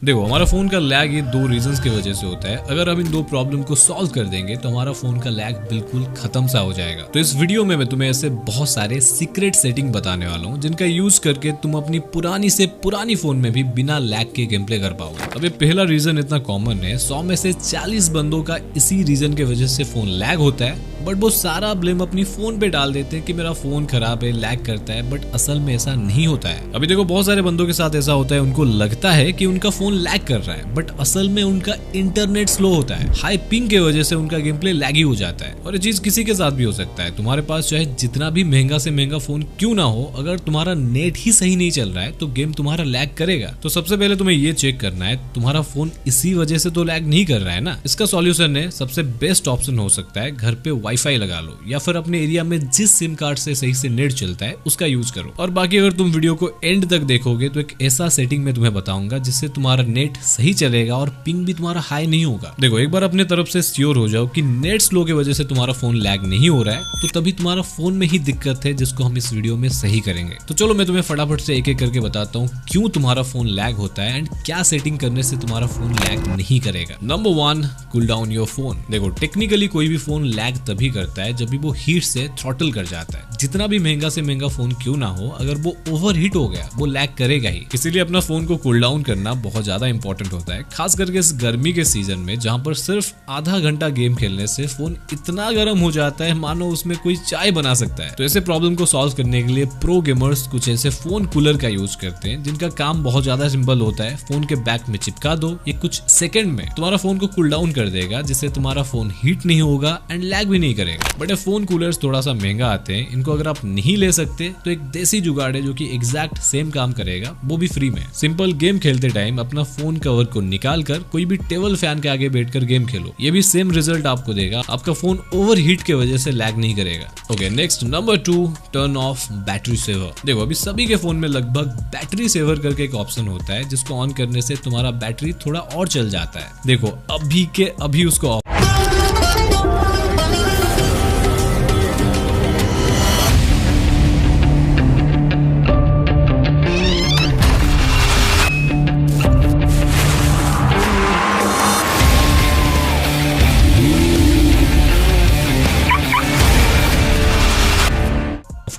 देखो हमारा फोन का लैग ये दो रीजंस की वजह से होता है। अगर हम इन दो प्रॉब्लम को सॉल्व कर देंगे तो हमारा फोन का लैग बिल्कुल खत्म सा हो जाएगा। तो इस वीडियो में मैं तुम्हें ऐसे बहुत सारे सीक्रेट सेटिंग बताने वाला हूँ जिनका यूज करके तुम अपनी पुरानी से पुरानी फोन में भी बिना लैग के गेम प्ले कर पाओगे। अब ये पहला रीजन इतना कॉमन है, 100 में से 40 बंदों का इसी रीजन की वजह से फोन लैग होता है, बट वो सारा ब्लेम अपनी फोन पे डाल देते हैं कि मेरा फोन खराब है, लैग करता है, बट असल में ऐसा नहीं होता है। अभी देखो बहुत सारे बंदों के साथ ऐसा होता है, उनको लगता है कि उनका फोन लैग कर रहा है, बट असल में उनका इंटरनेट स्लो होता है। हाई पिंग की वजह से उनका गेम प्ले लैगी हो जाता है। और ये चीज किसी के साथ भी हो सकता है। तुम्हारे पास चाहे जितना भी महंगा से महंगा फोन क्यों ना हो, अगर तुम्हारा नेट ही सही नहीं चल रहा है तो गेम तुम्हारा लैग करेगा। तो सबसे पहले तुम्हें ये चेक करना है तुम्हारा फोन इसी वजह से तो लैग नहीं कर रहा है ना। इसका सॉल्यूशन है, सबसे बेस्ट ऑप्शन हो सकता है घर पे वाईफाई लगा लो, या फिर अपने एरिया में जिस सिम कार्ड से सही से नेट चलता है उसका यूज करो। और बाकी अगर तुम वीडियो को एंड तक देखोगे तो एक ऐसा सेटिंग मैं तुम्हें बताऊंगा जिससे तुम्हारा नेट सही चलेगा और पिंग भी तुम्हारा हाई नहीं होगा। देखो एक बार अपने तरफ से श्योर हो जाओ कि नेट स्लो की वजह से तुम्हारा फोन लैग नहीं हो रहा है, तो तभी तुम्हारा फोन में ही दिक्कत है, जिसको हम इस वीडियो में सही करेंगे। तो चलो मैं तुम्हें फटाफट से एक एक करके बताता हूँ क्यों तुम्हारा फोन लैग होता है एंड क्या सेटिंग करने से तुम्हारा फोन लैग नहीं करेगा। Number 1, cool down your phone. देखो टेक्निकली कोई भी फोन लैग तभी करता है जब भी वो हीट से थ्रॉटल कर जाता है। जितना भी महंगा से महंगा फोन क्यों ना हो, अगर वो ओवर हीट हो गया वो लैग करेगा ही। इसीलिए अपना फोन को कूल डाउन करना बहुत ज्यादा इंपॉर्टेंट होता है, खास करके इस गर्मी के सीजन में जहां पर सिर्फ आधा घंटा गेम खेलने से फोन इतना गर्म हो जाता है मानो उसमें कोई चाय बना सकता है। तो ऐसे प्रॉब्लम को सॉल्व करने के लिए प्रो गेमर्स कुछ ऐसे फोन कूलर का यूज करते हैं जिनका काम बहुत ज्यादा सिंपल होता है। फोन के बैक में चिपका दो, ये कुछ सेकंड में तुम्हारा फोन को कूल डाउन कर देगा, जिससे तुम्हारा फोन हीट नहीं होगा एंड लैग भी नहीं करेगा। बट ये फोन कूलर्स थोड़ा सा महंगा आते हैं, इनको अगर आप नहीं ले सकते तो एक देसी जुगाड़ है जो कि एग्जैक्ट सेम काम करेगा, वो भी फ्री में। सिंपल, गेम खेलते टाइम अपना फोन कवर को निकाल कर कोई भी टेबल फैन के आगे बैठकर गेम खेलो, ये भी सेम रिजल्ट आपको देगा। आपका फोन ओवर हीट की वजह से लैग नहीं करेगा। Okay next, number 2, turn off battery saver. देखो अभी सभी के फोन में लगभग बैटरी सेवर करके एक ऑप्शन होता है, जिसको ऑन करने से तुम्हारा बैटरी थोड़ा और चल जाता है। देखो अभी के अभी उसको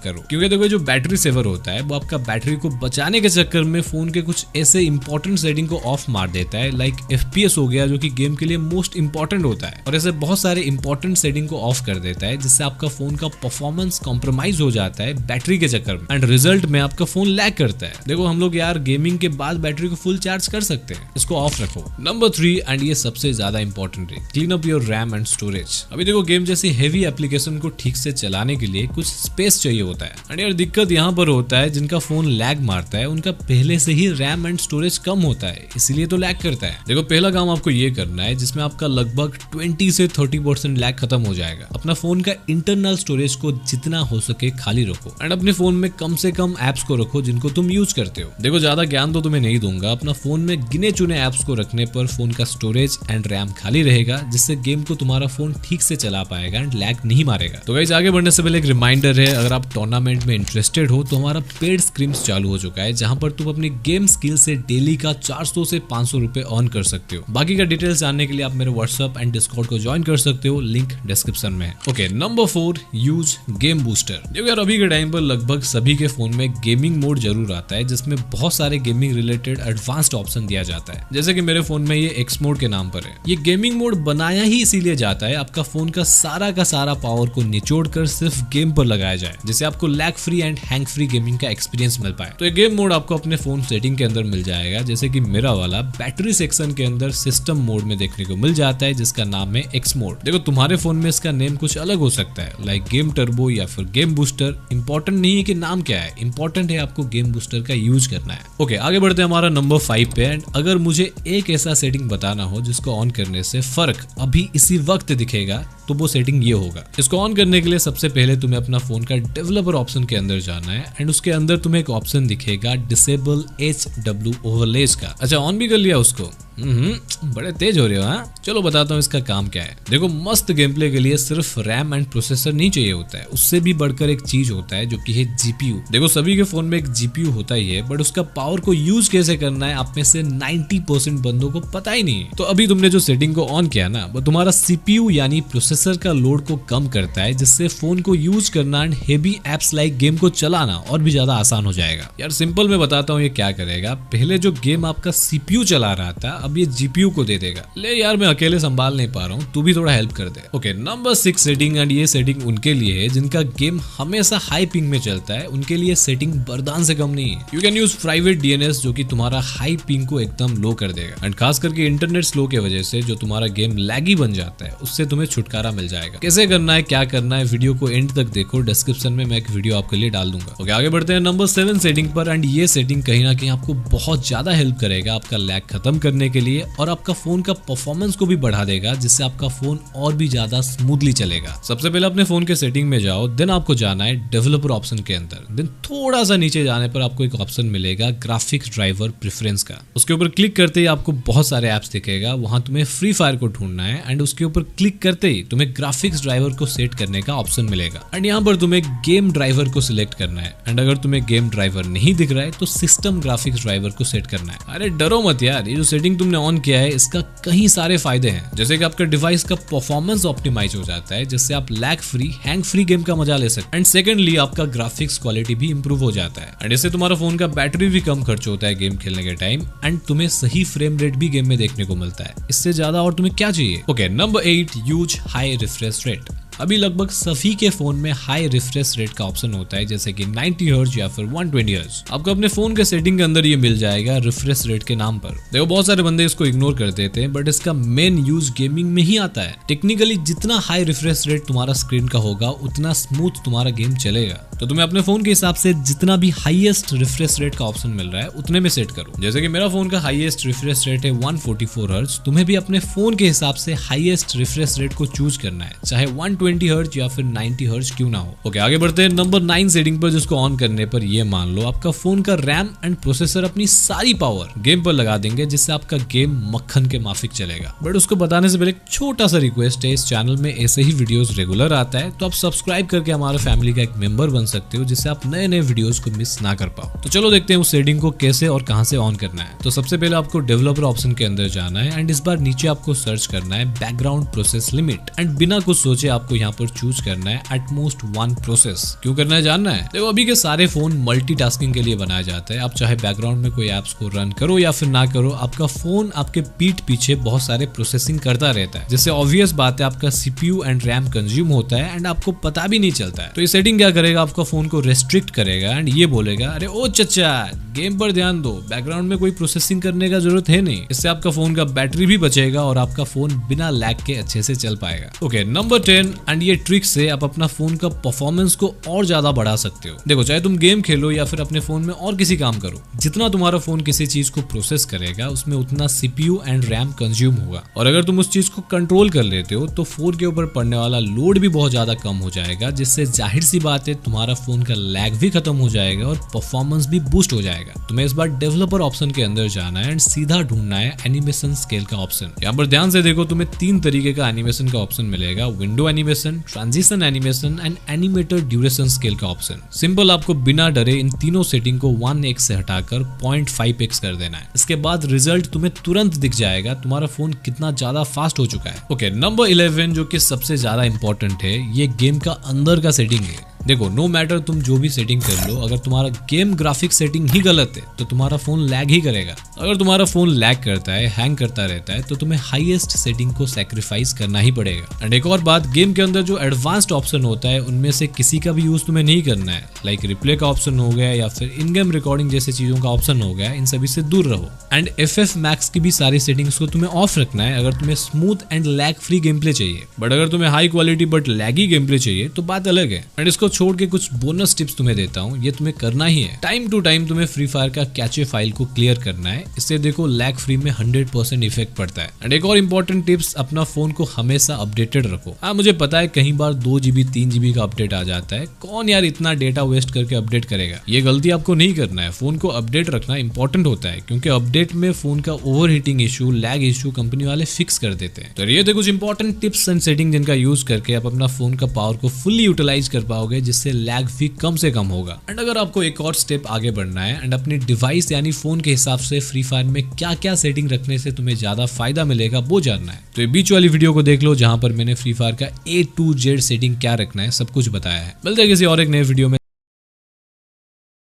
करो, क्योंकि देखो जो बैटरी सेवर होता है वो आपका बैटरी को बचाने के चक्कर में फोन के कुछ ऐसे इंपॉर्टेंट सेटिंग को ऑफ मार देता है, लाइक FPS हो गया जो कि गेम के लिए मोस्ट इंपॉर्टेंट होता है, और ऐसे बहुत सारे इंपॉर्टेंट सेटिंग को ऑफ कर देता है, जिससे आपका फोन का परफॉर्मेंस कॉम्प्रोमाइज हो जाता है बैटरी के चक्कर में, एंड रिजल्ट में आपका फोन लैग करता है। देखो हम लोग यार गेमिंग के बाद बैटरी को फुल चार्ज कर सकते हैं, इसको ऑफ रखो। नंबर 3, एंड ये सबसे ज्यादा इंपॉर्टेंट है, clean up your RAM and storage. अभी देखो गेम जैसी हेवी एप्लीकेशन को ठीक से चलाने के लिए कुछ स्पेस चाहिए होता है, एंड यार दिक्कत यहाँ पर होता है जिनका फोन लैग मारता है उनका पहले से ही रैम एंड स्टोरेज कम होता है, इसीलिए तो लैग करता है। देखो पहला काम आपको ये करना है जिसमें आपका लगभग 20 से 30% लैग खत्म हो जाएगा। अपना फोन का इंटरनल स्टोरेज को जितना हो सके खाली रखो, एंड अपने फोन में कम से कम एप्स को रखो जिनको तुम यूज करते हो। देखो ज्यादा ज्ञान तो तुम्हें नहीं दूंगा, अपना फोन में गिने चुने एप्स को रखने पर फोन का स्टोरेज एंड रैम खाली रहेगा, जिससे गेम को तुम्हारा फोन ठीक से चला पाएगा एंड लैग नहीं मारेगा। तो गाइस आगे बढ़ने से पहले एक रिमाइंडर है, अगर आप टूर्नामेंट में इंटरेस्टेड हो तो हमारा पेड स्क्रीम्स चालू हो चुका है, जहां पर तुम अपनी गेम स्किल से डेली का 400 से 500 रुपए अर्न कर सकते हो। बाकी का डिटेल्स जानने के लिए आप मेरे व्हाट्सएप एंड डिस्कॉर्ड को ज्वाइन कर सकते हो, लिंक डिस्क्रिप्शन में है। Okay number 4, use game booster. देखो यार अभी के टाइम पर लगभग सभी के फोन में गेमिंग मोड जरूर आता है, जिसमें बहुत सारे गेमिंग रिलेटेड एडवांस्ड ऑप्शन दिया जाता है, जैसे कि मेरे फोन में ये एक्स मोड के नाम पर है। ये गेमिंग मोड बनाया ही इसीलिए जाता है आपका फोन का सारा पावर को निचोड़ कर सिर्फ गेम पर लगाया जाए, जिससे आपको lag free and hang free gaming का एक्सपीरियंस मिल पाए। तो ये गेम मोड आपको अपने फोन सेटिंग के अंदर मिल जाएगा, जैसे कि मेरा वाला बैटरी सेक्शन के अंदर सिस्टम मोड में देखने को मिल जाता है, जिसका नाम है एक्स मोड। देखो तुम्हारे फोन में इसका नेम कुछ अलग हो सकता है, लाइक गेम टर्बो या फिर गेम बूस्टर। इंपॉर्टेंट नहीं है कि नाम क्या है, इंपॉर्टेंट है आपको गेम बूस्टर का यूज करना है। ओके आगे बढ़ते हैं हमारा नंबर 5 पे, एंड अगर मुझे एक ऐसा सेटिंग बताना हो जिसको ऑन करने से फर्क अभी इसी वक्त दिखेगा तो वो सेटिंग ये होगा। इसको ऑन करने के लिए सबसे पहले तुम्हें अपना फोन का डेवलपर ऑप्शन के अंदर जाना है, एंड उसके अंदर तुम्हें एक ऑप्शन दिखेगा डिसेबल HW ओवरलेज का। अच्छा ऑन भी कर लिया उसको? बड़े तेज हो रहे हो। हाँ चलो बताता हूँ इसका काम क्या है। देखो मस्त गेम प्ले के लिए सिर्फ रैम एंड प्रोसेसर नहीं चाहिए होता है, उससे भी बढ़कर एक चीज होता है जो कि है जीपीयू। देखो सभी के फोन में एक जीपीयू होता ही है, बट उसका पावर को यूज कैसे करना है आप में से 90% बंदों को पता ही नहीं है। तो अभी तुमने जो सेटिंग को ऑन किया ना, वो तुम्हारा सीपीयू यानी प्रोसेसर का लोड को कम करता है, जिससे फोन को यूज करना and heavy apps like game को चलाना और भी ज्यादा आसान हो जाएगा। यार सिंपल मैं बताता हूँ ये क्या करेगा। पहले जो गेम आपका सीपीयू चला रहा था, अब ये जीपीयू को दे देगा। ले यार मैं अकेले संभाल नहीं पा रहा हूँ, तू भी थोड़ा हेल्प कर दे। ओके नंबर 6 सेटिंग, एंड ये सेटिंग उनके लिए है जिनका गेम हमेशा हाई पिंग में चलता है। उनके लिए सेटिंग बरदान से कम नहीं है। You can use private DNS जो कि तुम्हारा हाई पिंग को एकदम लो कर देगा, एंड खास करके इंटरनेट स्लो के वजह से जो तुम्हारा गेम लैगी बन जाता है, उससे तुम्हें छुटकारा मिल जाएगा। कैसे करना है क्या करना है वीडियो को एंड तक देखो, डिस्क्रिप्शन में मैं एक वीडियो आपके लिए डाल दूंगा। ओके आगे बढ़ते हैं नंबर 7 सेटिंग पर, एंड ये सेटिंग कहीं ना कहीं आपको बहुत ज्यादा हेल्प करेगा आपका लैग खत्म करने के लिए, और आपका फोन का परफॉर्मेंस को भी बढ़ा देगा, जिससे आपका फोन और भी ज्यादा स्मूथली चलेगा। सबसे पहले अपने फोन के सेटिंग में जाओ, देन आपको जाना है डेवलपर ऑप्शन के अंदर। देन थोड़ा सा नीचे जाने पर आपको एक ऑप्शन मिलेगा ग्राफिक्स ड्राइवर प्रेफरेंस का। उसके ऊपर क्लिक करते ही आपको बहुत सारे ऐप्स दिखेगा, वहां तुम्हें फ्री फायर को ढूंढना है, एंड उसके ऊपर क्लिक करते ही तुम्हें ग्राफिक्स ड्राइवर को सेट करने का ऑप्शन मिलेगा, एंड यहाँ पर तुम्हें गेम ड्राइवर को सिलेक्ट करना है, एंड अगर तुम्हें गेम ड्राइवर नहीं दिख रहा है तो सिस्टम ग्राफिक्स ड्राइवर को सेट करना है। अरे डरो मत यार, ये जो सेटिंग तुमने ऑन किया है इसका कई सारे फायदे हैं, जैसे कि आपका डिवाइस का परफॉर्मेंस ऑप्टिमाइज हो जाता है, जिससे आप lag free hang free game का मजा ले सकते हैं, एंड सेकंडली आपका ग्राफिक्स क्वालिटी भी इंप्रूव हो जाता है, एंड इससे तुम्हारा फोन का बैटरी भी कम खर्च होता है गेम खेलने के टाइम, एंड तुम्हें सही फ्रेम रेट भी गेम में देखने को मिलता है। इससे ज्यादा और तुम्हें क्या चाहिए। Okay number 8 use high refresh rate. अभी लगभग सभी के फोन में हाई रिफ्रेश रेट का ऑप्शन होता है, जैसे कि 90 हर्ट्ज या फिर 120 हर्ट्ज। आपको अपने फोन के सेटिंग के अंदर ये मिल जाएगा रिफ्रेश रेट के नाम पर। देखो बहुत सारे बंदे इसको इग्नोर कर देते हैं, बट इसका मेन यूज गेमिंग में ही आता है। टेक्निकली जितना हाई रिफ्रेश रेट तुम्हारा स्क्रीन का होगा, उतना स्मूथ तुम्हारा गेम चलेगा। तो तुम्हें अपने फोन के हिसाब से जितना भी हाईएस्ट रिफ्रेश रेट का ऑप्शन मिल रहा है उतने में सेट करो। जैसे कि मेरा फोन का हाईएस्ट रिफ्रेश रेट है 144 हर्ट्ज। तुम्हें भी अपने फोन के हिसाब से हाईएस्ट रिफ्रेश रेट को चूज करना है, चाहे 120 हर्ट्ज या फिर 90 हर्ट्ज क्यों ना हो। ओके आगे बढ़ते हैं नंबर 9 सेटिंग पर, जिसको ऑन करने पर ये मान लो आपका फोन का रैम एंड प्रोसेसर अपनी सारी पावर गेम पर लगा देंगे, जिससे आपका गेम मक्खन के माफिक चलेगा। बट उसको बताने से पहले एक छोटा सा रिक्वेस्ट है, इस चैनल में ऐसे ही वीडियोस रेगुलर आता है, तो आप सब्सक्राइब करके हमारे फैमिली का एक मेंबर बन सकते हो, जिससे आप नए नए वीडियोस को मिस ना कर पाओ। तो चलो देखते हैं उस सेटिंग को कैसे और कहां से ऑन करना है। तो सबसे पहले आपको डेवलपर ऑप्शन के अंदर जाना है, एंड इस बार नीचे आपको सर्च करना है बैकग्राउंड प्रोसेस लिमिट, एंड बिना कुछ सोचे आपको यहाँ पर चूज करना है एटमोस्ट 1 प्रोसेस। क्यों करना है जानना है। देखो अभी के सारे फोन मल्टीटास्किंग के लिए बनाया जाता है। आप चाहे बैकग्राउंड में कोई एप्स को रन करो या फिर ना करो, आपका फोन आपके पीठ पीछे बहुत सारे प्रोसेसिंग करता रहता है, जिससे ऑब्वियस बात है आपका सीपीयू एंड रैम कंज्यूम होता है, एंड आपको पता भी नहीं चलता है। तो ये सेटिंग क्या करेगा, आपका फोन को रेस्ट्रिक्ट करेगा, एंड ये बोलेगा अरे ओ चचा गेम पर ध्यान दो, बैकग्राउंड में कोई प्रोसेसिंग करने का जरूरत है नहीं। इससे आपका फोन का बैटरी भी बचेगा और आपका फोन बिना लैग के अच्छे से चल पाएगा। ओके नंबर 10, एंड ये ट्रिक से आप अपना फोन का परफॉर्मेंस को और ज्यादा बढ़ा सकते हो। देखो चाहे तुम गेम खेलो या फिर अपने फोन में और किसी काम करो, जितना तुम्हारा फोन किसी चीज को प्रोसेस करेगा उसमें उतना सीपीयू एंड रैम कंज्यूम होगा, और अगर तुम उस चीज को कंट्रोल कर लेते हो तो फोन के ऊपर पड़ने वाला लोड भी बहुत ज्यादा कम हो जाएगा, जिससे जाहिर सी बात है तुम्हारा फोन का लैग भी खत्म हो जाएगा और परफॉर्मेंस भी बूस्ट हो जाएगा। तुम्हें इस बार डेवलपर ऑप्शन के अंदर जाना है, एंड सीधा ढूंढना है एनिमेशन स्केल का ऑप्शन। यहाँ पर ध्यान से देखो, तुम्हें 3 तरीके का एनिमेशन का ऑप्शन मिलेगा, window animation, transition animation and animator duration scale का ऑप्शन। सिंपल आपको बिना डरे इन तीनों सेटिंग को 1x से हटाकर 0.5x कर देना है। इसके बाद रिजल्ट तुम्हें तुरंत दिख जाएगा, तुम्हारा फोन कितना ज्यादा फास्ट हो चुका है। ओके नंबर 11 जो कि सबसे ज्यादा इंपॉर्टेंट है, ये गेम का अंदर का सेटिंग है। देखो नो मैटर तुम जो भी सेटिंग कर लो, अगर तुम्हारा गेम ग्राफिक सेटिंग ही गलत है तो तुम्हारा फोन लैग ही करेगा। अगर तुम्हारा फोन लैग करता है, हैंग करता रहता है, तो तुम्हें हाईएस्ट सेटिंग को सैक्रिफाइस करना ही पड़ेगा। एंड एक और बात, गेम के अंदर जो एडवांस्ड ऑप्शन होता है उनमें से किसी का भी यूज तुम्हें नहीं करना है, लाइक रिप्ले का ऑप्शन हो गया या फिर इन गेम रिकॉर्डिंग जैसे चीजों का ऑप्शन हो गया, इन सभी से दूर रहो। एंड FF Max की भी सारी सेटिंग्स को तुम्हें ऑफ रखना है अगर तुम्हें smooth and lag free game play चाहिए। बट अगर तुम्हें high quality but laggy game play चाहिए तो बात अलग है। एंड इसको छोड़ के कुछ बोनस टिप्स तुम्हें देता हूँ, ये तुम्हें करना ही है। टाइम टू टाइम तुम्हें फ्री फायर का कैचे फाइल को क्लियर करना है, इससे देखो लैग फ्री में 100% इफेक्ट पड़ता है। एंड एक और इंपॉर्टेंट टिप्स, अपना फोन को हमेशा अपडेटेड रखो। हाँ मुझे पता है कई बार 2 GB 3 GB का अपडेट आ जाता है, कौन यार इतना डेटा वेस्ट करके अपडेट करेगा। ये गलती आपको नहीं करना है। फोन को अपडेट रखना इंपॉर्टेंट होता है, क्योंकि अपडेट में फोन का over heating issue, lag issue company वाले फिक्स कर देते हैं। तो ये थे कुछ इंपॉर्टेंट टिप्स एंड सेटिंग जिनका यूज करके आप अपना फोन का पावर को फुल्ली यूटिलाइज कर पाओगे, जिससे लैग भी कम से कम होगा। एंड अगर आपको एक और स्टेप आगे बढ़ना है एंड अपने डिवाइस यानी फोन के हिसाब से फ्री फायर में क्या क्या सेटिंग रखने से तुम्हें ज्यादा फायदा मिलेगा वो जानना है, तो ये बीच वाली वीडियो को देख लो, जहां पर मैंने फ्री फायर का A to Z सेटिंग क्या रखना है सब कुछ बताया है। मिलते हैं किसी और एक नए वीडियो में।